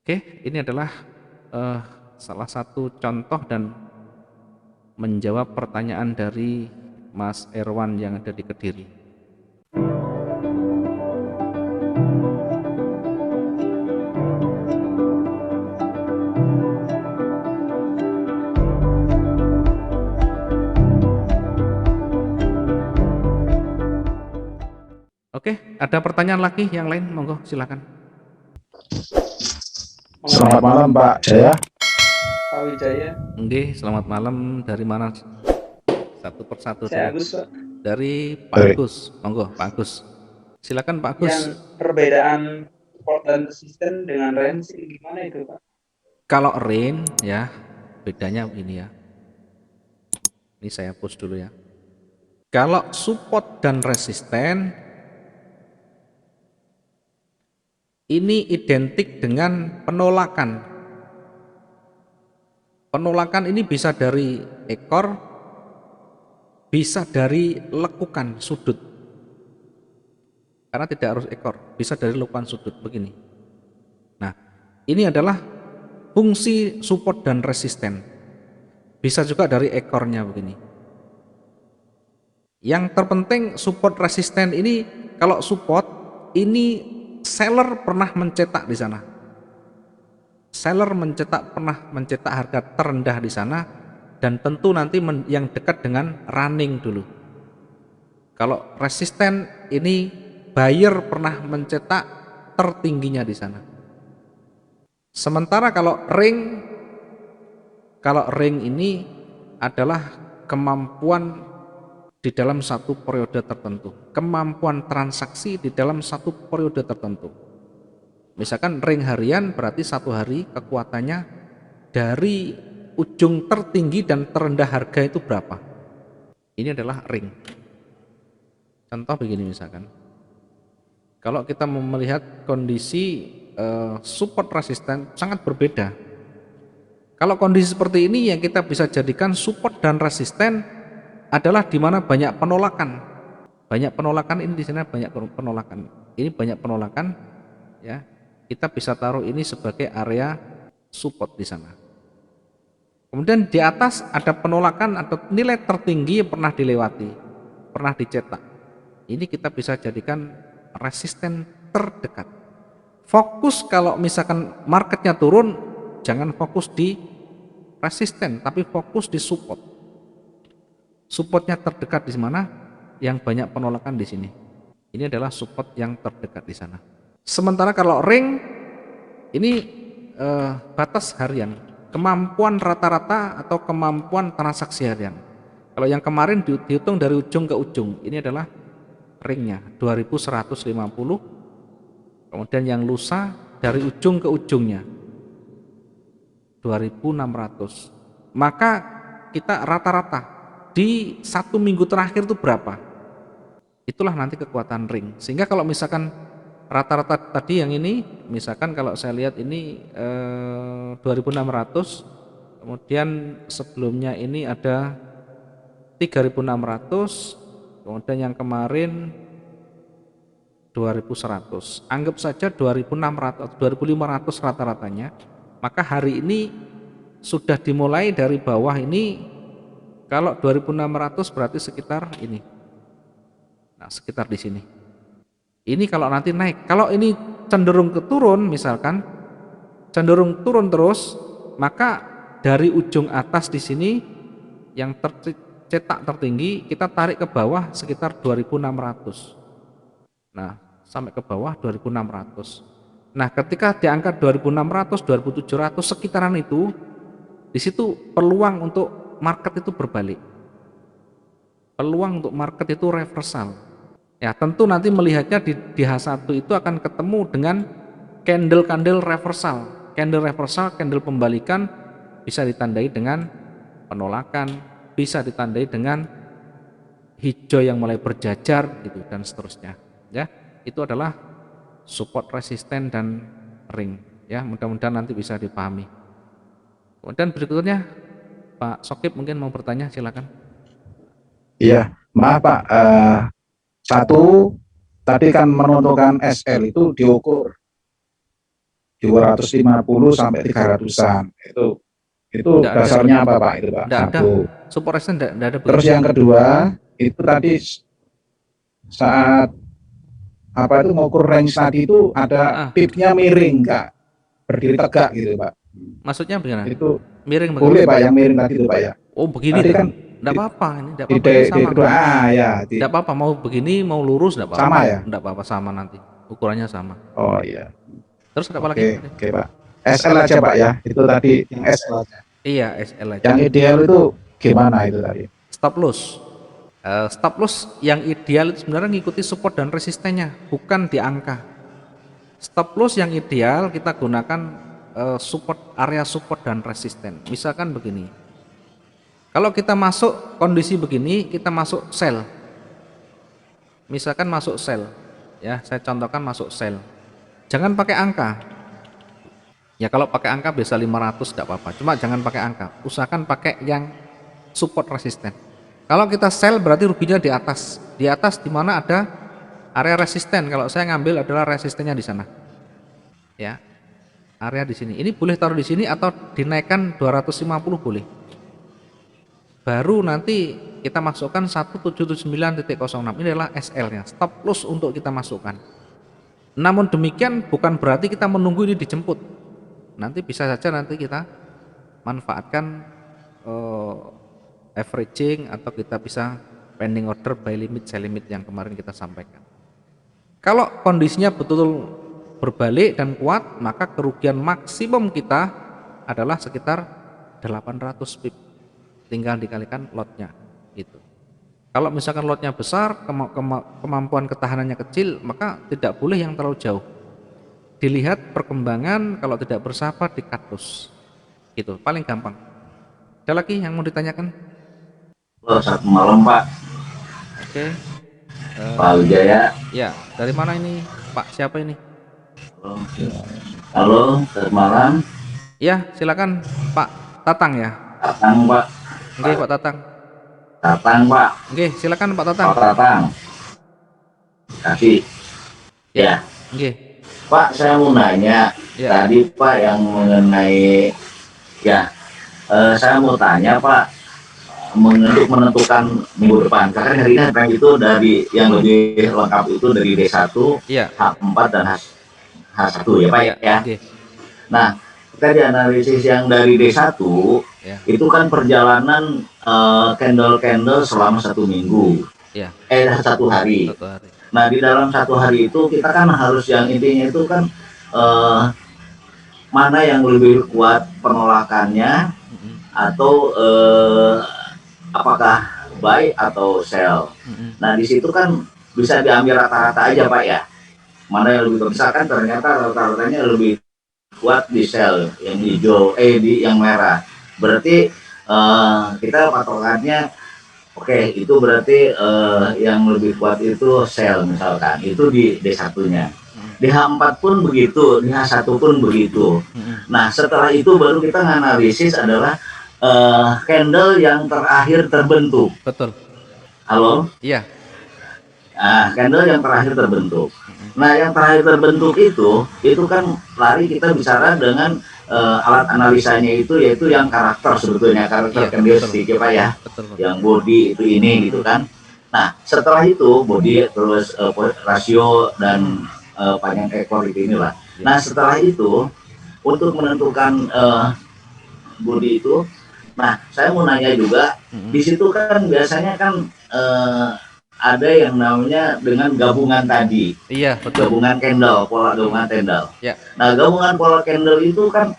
Oke, ini adalah eh, salah satu contoh dan menjawab pertanyaan dari Mas Erwan yang ada di Kediri. Oke, ada pertanyaan lagi yang lain? Monggo silakan. Selamat malam Pak Jaya. Pak Wijaya. Oke, selamat malam. Dari mana? Satu persatu Saya dulu. Agus, Pak. Dari Pak Agus. Monggo, Pak Agus. Silakan Pak Agus. Yang perbedaan support dan resisten dengan range gimana itu, Pak? Kalau rain ya, bedanya ini ya. Ini saya push dulu ya. Kalau support dan resisten ini identik dengan penolakan. Penolakan ini bisa dari ekor, bisa dari lekukan sudut. Karena tidak harus ekor, bisa dari lekukan sudut begini. Nah, ini adalah fungsi support dan resisten. Bisa juga dari ekornya begini. Yang terpenting support resisten ini, kalau support ini seller pernah mencetak di sana. Seller pernah mencetak harga terendah di sana, dan tentu nanti yang dekat dengan running dulu. Kalau resisten ini buyer pernah mencetak tertingginya di sana. Sementara kalau ring ini adalah kemampuan di dalam satu periode tertentu, kemampuan transaksi di dalam satu periode tertentu. Misalkan ring harian berarti satu hari kekuatannya dari ujung tertinggi dan terendah harga itu berapa. Ini adalah ring. Contoh begini misalkan, kalau kita melihat kondisi support resisten sangat berbeda. Kalau kondisi seperti ini yang kita bisa jadikan support dan resisten adalah di mana banyak penolakan. Banyak penolakan ini di sana banyak penolakan. Ini banyak penolakan ya. Kita bisa taruh ini sebagai area support di sana. Kemudian di atas ada penolakan atau nilai tertinggi yang pernah dilewati, pernah dicetak. Ini kita bisa jadikan resisten terdekat. Fokus kalau misalkan marketnya turun, jangan fokus di resisten, tapi fokus di support. Supportnya terdekat di mana? Yang banyak penolakan di sini. Ini adalah support yang terdekat di sana. Sementara kalau ring ini batas harian, kemampuan rata-rata atau kemampuan transaksi harian. Kalau yang kemarin dihitung dari ujung ke ujung, ini adalah ringnya 2150. Kemudian yang lusa dari ujung ke ujungnya 2600. Maka kita rata-rata di satu minggu terakhir itu berapa? Itulah nanti kekuatan ring. Sehingga kalau misalkan rata-rata tadi yang ini, misalkan kalau saya lihat ini 2600, kemudian sebelumnya ini ada 3600, kemudian yang kemarin 2100. Anggap saja 2600 atau 2500 rata-ratanya. Maka hari ini sudah dimulai dari bawah ini, kalau 2600 berarti sekitar ini. Nah, sekitar di sini. Ini kalau nanti naik, kalau ini cenderung ke turun misalkan, cenderung turun terus, maka dari ujung atas di sini yang tercetak tertinggi kita tarik ke bawah sekitar 2600. Nah, sampai ke bawah 2600. Nah, ketika di angka 2600, 2700 sekitaran itu, di situ peluang untuk market itu berbalik. Peluang untuk market itu reversal. Ya, tentu nanti melihatnya di H1 itu akan ketemu dengan candle reversal. Candle reversal, candle pembalikan bisa ditandai dengan penolakan, bisa ditandai dengan hijau yang mulai berjajar gitu dan seterusnya. Ya, itu adalah support, resisten dan ring. Ya, mudah-mudahan nanti bisa dipahami. Kemudian berikutnya Pak Sokip mungkin mau bertanya, silakan. Iya, maaf Pak. Satu, tadi kan menentukan SL itu diukur 250 sampai 300-an. Itu Nggak ada, dasarnya apa Pak itu Pak? nggak ada. Satu. Support resistance nggak ada Terus begitu. yang kedua, itu tadi saat apa itu mengukur range tadi itu ada tipnya miring Kak, berdiri tegak gitu Pak. Maksudnya bagaimana? Itu Miring boleh bagaimana? Pak yang miring tadi itu Pak ya. Oh begini Tadi tuh. kan Nggak apa-apa ini, nggak di apa-apa ini sama. kedua ya Nggak apa-apa mau begini mau lurus nggak apa-apa. sama ya. Nggak apa-apa sama nanti ukurannya sama. Oh iya. Terus ada apa lagi? Oke Pak. SL aja Pak ya. Itu tadi yang SL aja. Iya SL aja. Yang ideal itu gimana itu tadi? Stop loss. Stop loss yang ideal itu sebenarnya ngikuti support dan resistennya, bukan di angka. Stop loss yang ideal kita gunakan area support dan resisten. Misalkan begini. Kalau kita masuk kondisi begini, kita masuk sell. Misalkan masuk sell. Ya, saya contohkan masuk sell. Jangan pakai angka. Ya kalau pakai angka bisa 500 tidak apa-apa. Cuma jangan pakai angka. Usahakan pakai yang support resisten. Kalau kita sell berarti ruginya di atas. Di atas di mana ada area resisten. Kalau saya ngambil adalah resistennya di sana. Ya. Area di sini. Ini boleh taruh di sini atau dinaikkan 250 boleh. Baru nanti kita masukkan 179.06. Ini adalah SL-nya. Stop loss untuk kita masukkan. Namun demikian bukan berarti kita menunggu ini dijemput. Nanti bisa saja nanti kita manfaatkan averaging atau kita bisa pending order, buy limit, sell limit yang kemarin kita sampaikan. Kalau kondisinya betul-betul berbalik dan kuat, maka kerugian maksimum kita adalah sekitar 800 pip. Tinggal dikalikan lotnya itu. Kalau misalkan lotnya besar, kemampuan ketahanannya kecil, maka tidak boleh yang terlalu jauh. Dilihat perkembangan, kalau tidak bersahabat di cut loss. Gitu, paling gampang. Ada lagi yang mau ditanyakan? Satu malam Pak. Oke. Pak Wijaya. Ya, dari mana ini Pak? Siapa ini? Halo, selamat malam. Ya, silakan Pak Tatang ya. Tatang Pak. Oke, Pak Tatang. Tatang Pak. Oke, silakan Pak Tatang. Pak Tatang. Kasih. Ya. Oke. Pak, saya mau nanya. Ya. Tadi Pak yang mengenai saya mau tanya Pak untuk menentukan minggu depan. Karena hari ini itu dari yang lebih lengkap itu dari D1, Ya. H4 dan H1 ya Pak ya. Oke. Nah, kita dianalisis yang dari D1 Ya. itu kan perjalanan candle-candle selama 1 minggu. Ya. 1 hari. 1 hari. Nah, di dalam 1 hari itu kita kan harus yang intinya itu kan mana yang lebih kuat penolakannya atau apakah buy atau sell. Nah, di situ kan bisa diambil rata-rata aja Pak ya. Mana yang lebih besar kan ternyata rata-ratanya lebih kuat di sell yang hijau, di yang merah. Berarti kita patokannya oke, itu berarti yang lebih kuat itu sell misalkan. Itu di D1-nya. Di H4 pun begitu, di H1 pun begitu. Nah, setelah itu baru kita menganalisis adalah candle yang terakhir terbentuk. Betul. Halo? Iya. Candle yang terakhir terbentuk. Nah, yang terakhir terbentuk itu kan lari kita bicara dengan alat analisanya itu yaitu yang karakter sebetulnya, karakter candlestick ya Pak ya. Betul. Yang body itu ini gitu kan. Nah, setelah itu body terus rasio dan panjang ekor itu inilah. Nah, setelah itu untuk menentukan body itu, nah saya mau nanya juga, di situ kan biasanya kan ada yang namanya dengan gabungan tadi. Iya, betul. Gabungan candle, pola gabungan candle. Ya. Nah, gabungan pola candle itu kan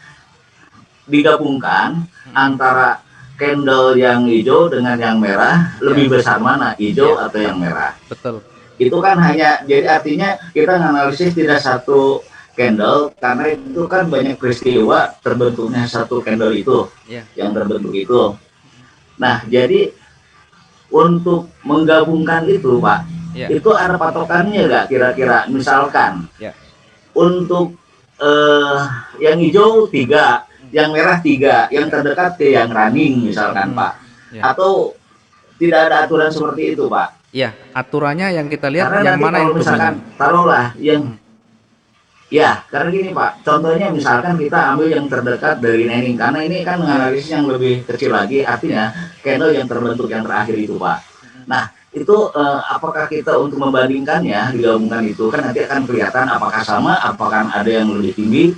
digabungkan antara candle yang hijau dengan yang merah, lebih besar mana, hijau atau yang merah? Betul. Itu kan hanya, jadi artinya kita menganalisis tidak satu candle, karena itu kan banyak peristiwa terbentuknya satu candle itu, yang terbentuk itu. Nah, jadi untuk menggabungkan itu Pak, itu ada patokannya nggak kira-kira? Misalkan untuk yang hijau 3, yang merah 3, yang terdekat ke yang running misalkan Pak, atau tidak ada aturan seperti itu Pak? Ya, aturannya yang kita lihat karena yang mana yang misalkan taruhlah Ya, karena gini Pak, contohnya misalkan kita ambil yang terdekat dari Nening, karena ini kan analisis yang lebih kecil lagi, artinya candle yang terbentuk yang terakhir itu Pak. Nah, itu apakah kita untuk membandingkannya, digabungkan itu, kan nanti akan kelihatan apakah sama, apakah ada yang lebih tinggi,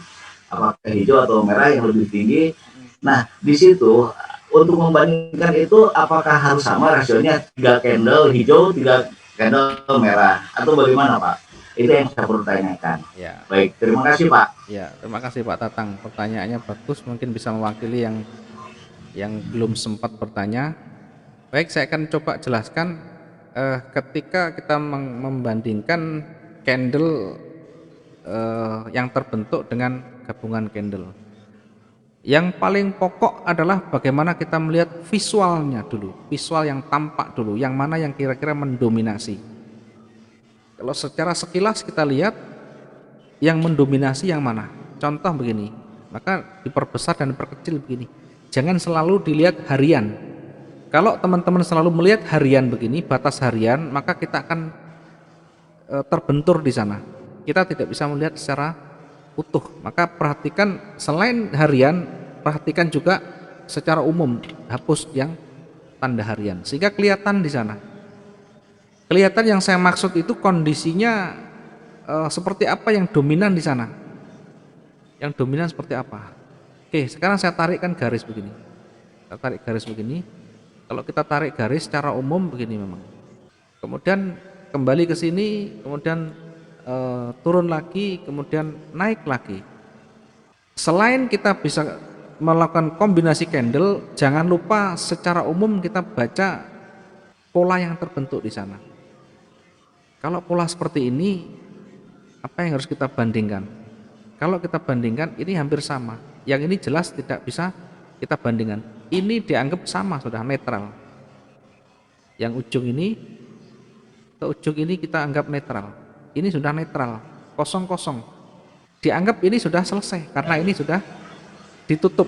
apakah hijau atau merah yang lebih tinggi. Nah, di situ untuk membandingkan itu apakah harus sama rasionya 3 candle hijau, 3 candle merah, atau bagaimana Pak? Itu yang saya perlu tanyakan. Ya. Baik, terima kasih Pak. Ya, terima kasih Pak Tatang. Pertanyaannya bagus, mungkin bisa mewakili yang belum sempat bertanya. Baik, saya akan coba jelaskan ketika kita membandingkan candle yang terbentuk dengan gabungan candle. Yang paling pokok adalah bagaimana kita melihat visualnya dulu, visual yang tampak dulu, yang mana yang kira-kira mendominasi. Kalau secara sekilas kita lihat yang mendominasi yang mana. Contoh begini, maka diperbesar dan diperkecil begini. Jangan selalu dilihat harian. Kalau teman-teman selalu melihat harian begini, batas harian, maka kita akan terbentur di sana. Kita tidak bisa melihat secara utuh. Maka perhatikan selain harian, perhatikan juga secara umum, hapus yang tanda harian sehingga kelihatan di sana. Kelihatan yang saya maksud itu kondisinya seperti apa yang dominan di sana. Yang dominan seperti apa? Oke, sekarang saya tarikkan garis begini. Kita tarik garis begini. Kalau kita tarik garis secara umum begini memang. Kemudian kembali ke sini, kemudian turun lagi, kemudian naik lagi. Selain kita bisa melakukan kombinasi candle, jangan lupa secara umum kita baca pola yang terbentuk di sana. Kalau pola seperti ini, apa yang harus kita bandingkan? Kalau kita bandingkan, ini hampir sama. Yang ini jelas tidak bisa kita bandingkan. Ini dianggap sama, sudah netral. Yang ujung ini ke ujung ini kita anggap netral. Ini sudah netral, kosong-kosong. Dianggap ini sudah selesai karena ini sudah ditutup.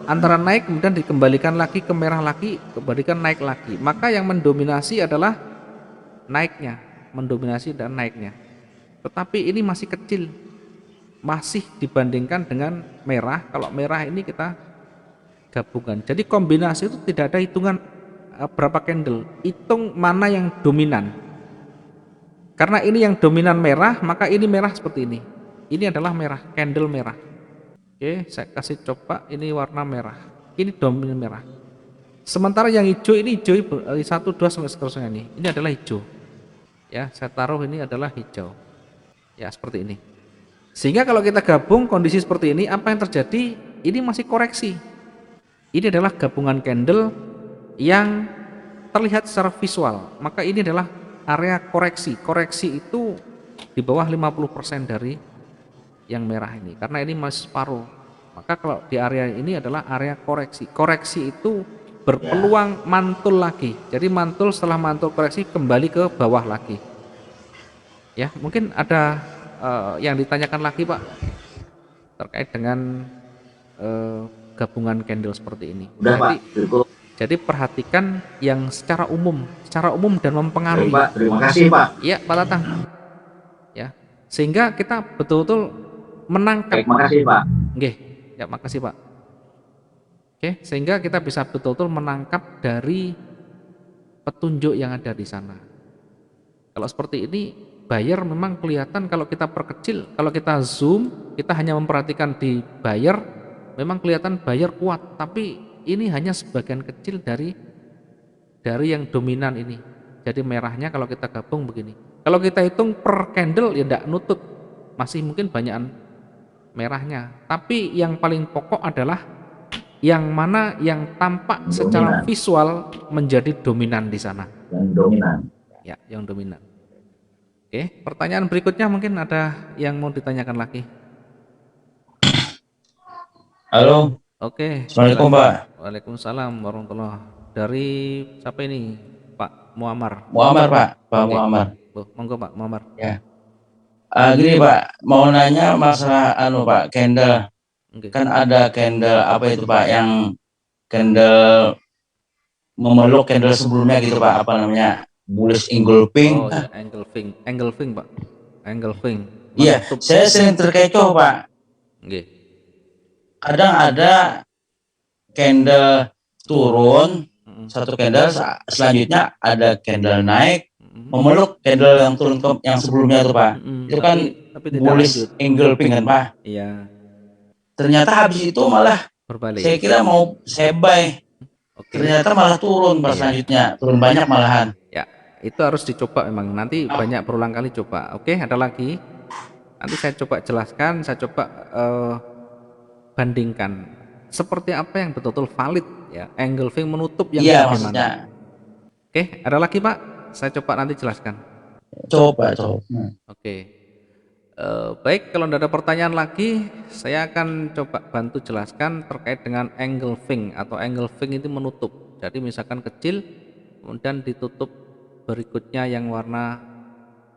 Antara naik kemudian dikembalikan lagi ke merah lagi, kembalikan naik lagi. Maka yang mendominasi adalah naiknya, mendominasi dan naiknya. Tetapi ini masih kecil, masih dibandingkan dengan merah. Kalau merah ini kita gabungan. Jadi kombinasi itu tidak ada hitungan berapa candle, hitung mana yang dominan. Karena ini yang dominan merah, maka ini merah seperti ini. Ini adalah merah, candle merah. Oke, saya kasih coba, ini warna merah. Ini dominan merah. Sementara yang hijau ini hijau 1, 2 sampai seterusnya ini. Ini adalah hijau. Ya, saya taruh ini adalah hijau. Ya, seperti ini. Sehingga kalau kita gabung kondisi seperti ini, apa yang terjadi? Ini masih koreksi. Ini adalah gabungan candle yang terlihat secara visual. Maka ini adalah area koreksi. Koreksi itu di bawah 50% dari yang merah ini. Karena ini masih separuh. Maka kalau di area ini adalah area koreksi. Koreksi itu berpeluang mantul lagi. Jadi mantul, setelah mantul koreksi kembali ke bawah lagi. Ya, mungkin ada yang ditanyakan lagi Pak terkait dengan gabungan candle seperti ini. Udah Pak, cukup. Jadi perhatikan yang secara umum dan mempengaruhi. Baik, Pak, terima kasih Pak. Iya Pak Tatang. Ya, sehingga kita betul-betul menangkap. Terima kasih Pak. Nggih, ya makasih Pak. Oke, sehingga kita bisa betul-betul menangkap dari petunjuk yang ada di sana. Kalau seperti ini, buyer memang kelihatan kalau kita perkecil, kalau kita zoom, kita hanya memperhatikan di buyer, memang kelihatan buyer kuat, tapi ini hanya sebagian kecil dari yang dominan ini. Jadi merahnya kalau kita gabung begini. Kalau kita hitung per candle ya tidak nutut, masih mungkin banyakan merahnya. Tapi yang paling pokok adalah yang mana yang tampak secara visual menjadi dominan di sana. Yang dominan. Ya, yang dominan. Oke, pertanyaan berikutnya mungkin ada yang mau ditanyakan lagi. Halo. Oke. Assalamualaikum Pak. Waalaikumsalam warahmatullahi. Dari siapa ini? Pak Muammar. Muammar Pak. Pak Oke. Muammar. Monggo Pak Muammar. Ya. Gini Pak, mau nanya masalah Pak, candle. Oke. Kan ada candle apa itu Pak yang candle memeluk candle sebelumnya gitu Pak, apa namanya? Bullish engulfing. Oh, ya, engulfing Pak. Engulfing. Iya, saya sering terkecoh Pak. Nggih. Kadang ada candle turun, satu candle, selanjutnya ada candle naik, memeluk candle yang turun yang sebelumnya tuh Pak. Itu kan tapi tidak bullish lanjut. engulfing kan Pak. Iya. Ternyata habis itu malah Berbalik. saya kira mau saya buy. Ternyata malah turun pas selanjutnya, turun banyak malahan. Ya, itu harus dicoba memang. Nanti banyak berulang kali coba. Oke, ada lagi. Nanti saya coba jelaskan, saya coba bandingkan seperti apa yang betul-betul valid ya, engulfing menutup yang bagaimana. Oke, ada lagi Pak? Saya coba nanti jelaskan. Coba. Oke. Baik, kalau tidak ada pertanyaan lagi, saya akan coba bantu jelaskan terkait dengan engulfing atau engulfing itu menutup. Jadi misalkan kecil, kemudian ditutup berikutnya yang warna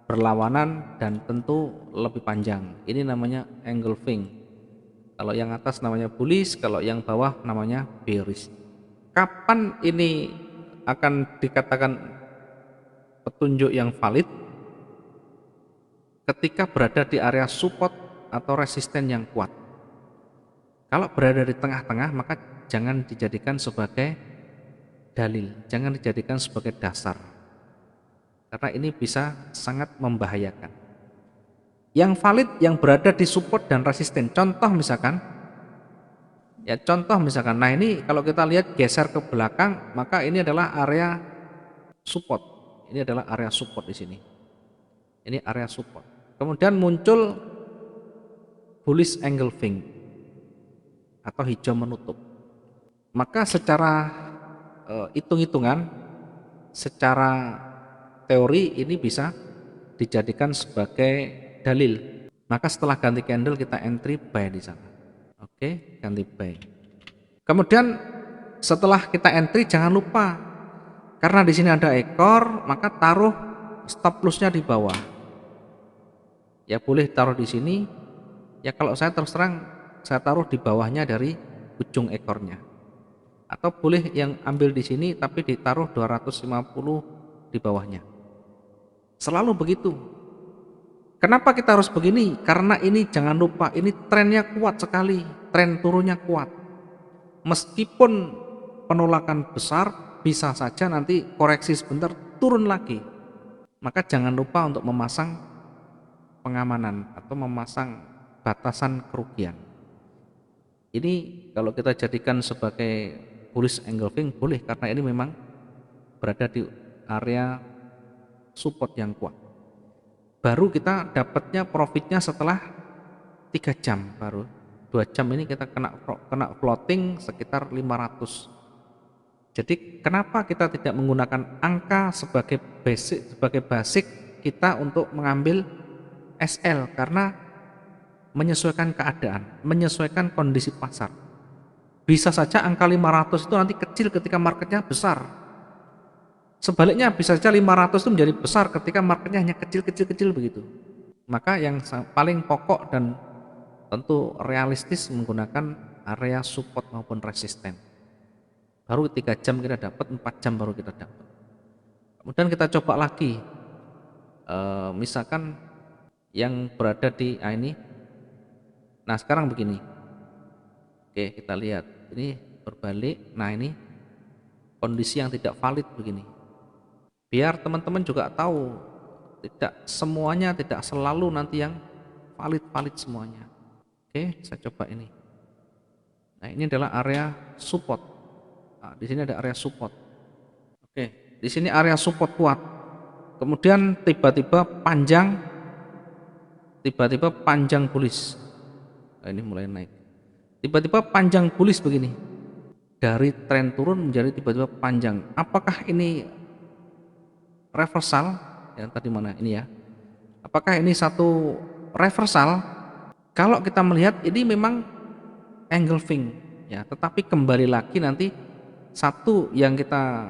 berlawanan dan tentu lebih panjang. Ini namanya engulfing. Kalau yang atas namanya bullish, kalau yang bawah namanya bearish. Kapan ini akan dikatakan petunjuk yang valid? Ketika berada di area support atau resisten yang kuat. Kalau berada di tengah-tengah, maka jangan dijadikan sebagai dalil, jangan dijadikan sebagai dasar, karena ini bisa sangat membahayakan. Yang valid yang berada di support dan resisten, contoh misalkan, nah ini kalau kita lihat geser ke belakang, maka ini adalah area support, ini adalah area support di sini, ini area support. Kemudian muncul bullish engulfing atau hijau menutup. Maka secara hitung-hitungan, secara teori ini bisa dijadikan sebagai dalil. Maka setelah ganti candle kita entry buy di sana. Oke, ganti buy. Kemudian setelah kita entry jangan lupa, karena di sini ada ekor, maka taruh stop lossnya di bawah. Ya boleh taruh di sini. Ya kalau saya terus terang saya taruh di bawahnya dari ujung ekornya. Atau boleh yang ambil di sini tapi ditaruh 250 di bawahnya. Selalu begitu. Kenapa kita harus begini? Karena ini jangan lupa, ini trennya kuat sekali, tren turunnya kuat. Meskipun penolakan besar, bisa saja nanti koreksi sebentar turun lagi. Maka jangan lupa untuk memasang pengamanan atau memasang batasan kerugian. Ini kalau kita jadikan sebagai bullish engulfing boleh, karena ini memang berada di area support yang kuat. Baru kita dapatnya profitnya setelah 3 jam, baru 2 jam ini kita kena floating sekitar 500. Jadi kenapa kita tidak menggunakan angka sebagai basic kita untuk mengambil SL? Karena menyesuaikan keadaan, menyesuaikan kondisi pasar. Bisa saja angka 500 itu nanti kecil ketika marketnya besar. Sebaliknya bisa saja 500 itu menjadi besar ketika marketnya hanya kecil begitu. Maka yang paling pokok dan tentu realistis menggunakan area support maupun resisten. Baru 3 jam kita dapat, 4 jam baru kita dapat. Kemudian kita coba lagi, misalkan yang berada di ini. Nah sekarang begini, oke kita lihat ini berbalik. Nah ini kondisi yang tidak valid begini, biar teman-teman juga tahu tidak semuanya, tidak selalu nanti yang valid semuanya. Oke, saya coba ini. Nah ini adalah area support. Nah, di sini ada area support. Oke, di sini area support kuat. Kemudian tiba-tiba panjang bullish. Nah, ini mulai naik. Tiba-tiba panjang bullish begini. Dari tren turun menjadi tiba-tiba panjang. Apakah ini reversal? Yang tadi mana ini ya? Apakah ini satu reversal? Kalau kita melihat ini memang engulfing ya, tetapi kembali lagi nanti satu yang kita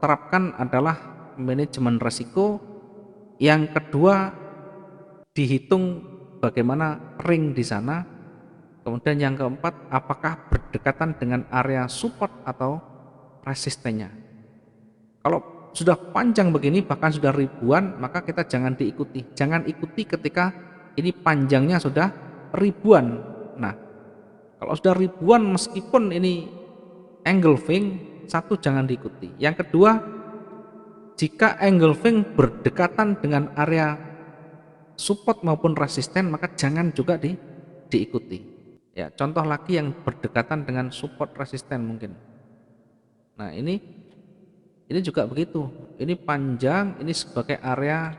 terapkan adalah manajemen resiko. Yang kedua dihitung bagaimana ring di sana. Kemudian yang keempat, apakah berdekatan dengan area support atau resistennya. Kalau sudah panjang begini bahkan sudah ribuan, maka kita jangan diikuti. Jangan ikuti ketika ini panjangnya sudah ribuan. Nah, kalau sudah ribuan meskipun ini engulfing, satu jangan diikuti. Yang kedua, jika engulfing berdekatan dengan area support maupun resisten, maka jangan juga diikuti. Ya, contoh lagi yang berdekatan dengan support resisten mungkin. Nah, ini juga begitu. Ini panjang, ini sebagai area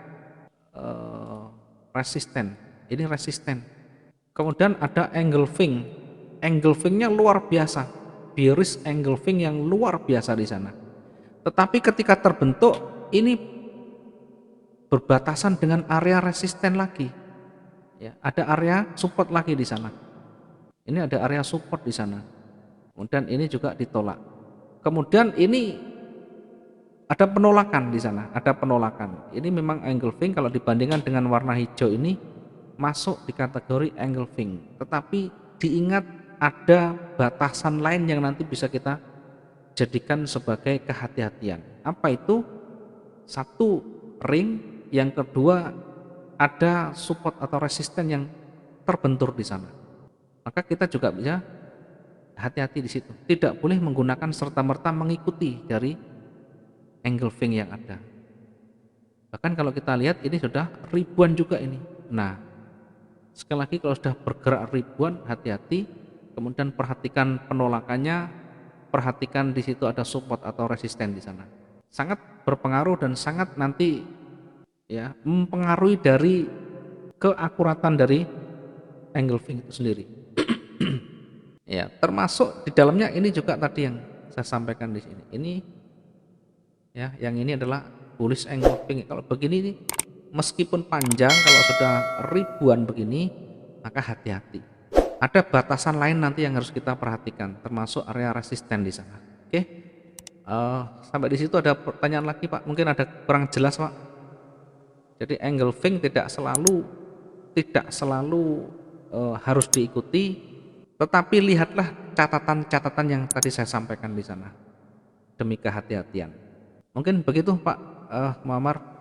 resisten. Ini resisten. Kemudian ada engulfing. Engulfingnya luar biasa. Bearish engulfing yang luar biasa di sana. Tetapi ketika terbentuk, ini berbatasan dengan area resisten lagi. Ya, ada area support lagi di sana. Ini ada area support di sana. Kemudian ini juga ditolak. Kemudian ini ada penolakan di sana, ada penolakan. Ini memang engulfing kalau dibandingkan dengan warna hijau ini masuk di kategori engulfing. Tetapi diingat ada batasan lain yang nanti bisa kita jadikan sebagai kehati-hatian. Apa itu? Satu, ring, yang kedua ada support atau resisten yang terbentur di sana. Maka kita juga bisa hati-hati di situ. Tidak boleh menggunakan serta-merta mengikuti dari engulfing yang ada. Bahkan kalau kita lihat ini sudah ribuan juga ini. Nah, sekali lagi kalau sudah bergerak ribuan, hati-hati. Kemudian perhatikan penolakannya, perhatikan di situ ada support atau resisten di sana. Sangat berpengaruh dan sangat nanti ya mempengaruhi dari keakuratan dari engulfing itu sendiri. Ya, termasuk di dalamnya ini juga tadi yang saya sampaikan di sini. Ini ya, yang ini adalah bullish engulfing. Kalau begini meskipun panjang, kalau sudah ribuan begini, maka hati-hati. Ada batasan lain nanti yang harus kita perhatikan, termasuk area resisten di sana. Oke, sampai di situ ada pertanyaan lagi Pak? Mungkin ada kurang jelas Pak? Jadi engulfing tidak selalu harus diikuti, tetapi lihatlah catatan-catatan yang tadi saya sampaikan di sana demi kehati-hatian. Mungkin begitu Pak Muammar.